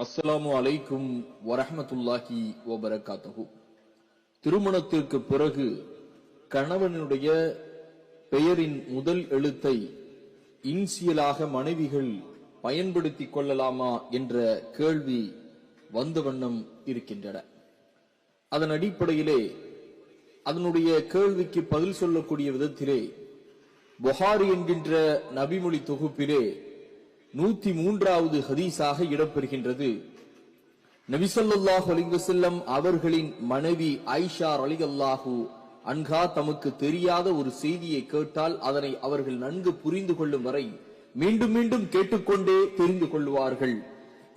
அஸ்ஸலாமு அலைக்கும் வரஹ்மத்துல்லாஹி வபரகாத்துஹு. திருமணத்திற்கு பிறகு கணவனுடைய பெயரின் முதல் எழுத்தை இன்சியலாக மனைவிகள் பயன்படுத்திக் கொள்ளலாமா என்ற கேள்வி வந்த வண்ணம் இருக்கின்றன. அதன் அடிப்படையிலே அதனுடைய கேள்விக்கு பதில் சொல்லக்கூடிய விதத்திலே புகாரி என்கின்ற நபிமொழி தொகுப்பிலே 103வது ஹதீஸாக இடம்பெறுகின்றது. நபி ஸல்லல்லாஹு அலைஹி வஸல்லம் அவர்களின் மனைவி ஆயிஷா ரலியல்லாஹு அன்ஹா தமக்கு தெரியாத ஒரு செய்தியை கேட்டால் அதனை அவர்கள் நன்கு புரிந்து கொள்ளும் வரை மீண்டும் மீண்டும் கேட்டுக்கொண்டே தெரிந்து கொள்வார்கள்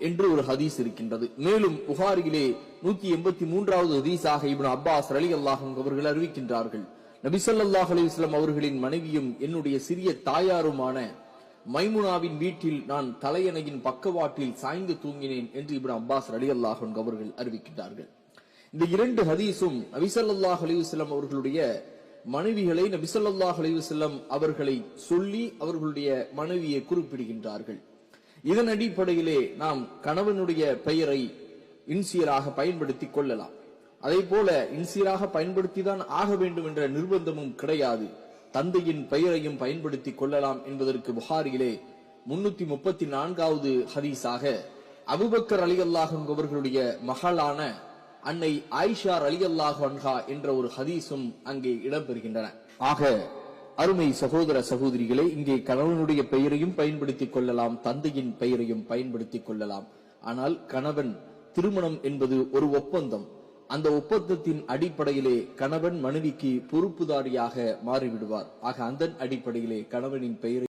என்று ஒரு ஹதீஸ் இருக்கின்றது. மேலும் புகாரியிலே 183வது ஹதீஸாக இப்னு அப்பாஸ் ரலியல்லாஹு அன்ஹு அவர்கள் அறிவிக்கின்றார்கள், நபி ஸல்லல்லாஹு அலைஹி வஸல்லம் அவர்களின் மனைவியும் என்னுடைய சிறிய தாயாருமான மைமுனாவின் வீட்டில் நான் தலையணையின் பக்கவாட்டில் சாய்ந்து தூங்கினேன் என்று இப்னு அப்பாஸ் ரலியல்லாஹு அன்ஹு அவர்கள் அறிவிக்கின்றார்கள். இந்த இரண்டு ஹதீஸும் நபி ஸல்லல்லாஹு அலைஹி வஸல்லம் அவர்களுடைய மனைவிகளை நபி ஸல்லல்லாஹு அலைஹி வஸல்லம் அவர்களை சொல்லி அவர்களுடைய மனைவியை குறிப்பிடுகின்றார்கள். இதன் அடிப்படையிலே நாம் கணவனுடைய பெயரை இன்சியலாக பயன்படுத்திக் கொள்ளலாம். அதே போல இன்சியலாக பயன்படுத்திதான் ஆக வேண்டும் என்ற நிர்பந்தமும் கிடையாது. தந்தையின் பெயரையும் பயன்படுத்திக் கொள்ளலாம் என்பதற்கு புகாரியிலே 334வது ஹதீஸாக அபூபக்கர் ரலியல்லாஹு அன்ஹு அவர்களுடைய மகளான அன்னை ஆயிஷா ரலியல்லாஹு அன்ஹா என்ற ஒரு ஹதீஸும் அங்கே இடம்பெறுகின்றன. ஆக அருமை சகோதர சகோதரிகளே, இங்கே கணவனுடைய பெயரையும் பயன்படுத்திக் கொள்ளலாம், தந்தையின் பெயரையும் பயன்படுத்திக் கொள்ளலாம். ஆனால் கணவன் திருமணம் என்பது ஒரு ஒப்பந்தம். அந்த ஒப்பந்தத்தின் அடிப்படையிலே கணவன் மனைவிக்கு பொறுப்புதாரியாக மாறிவிடுவார். ஆக அந்த அடிப்படையிலே கணவனின் பெயரை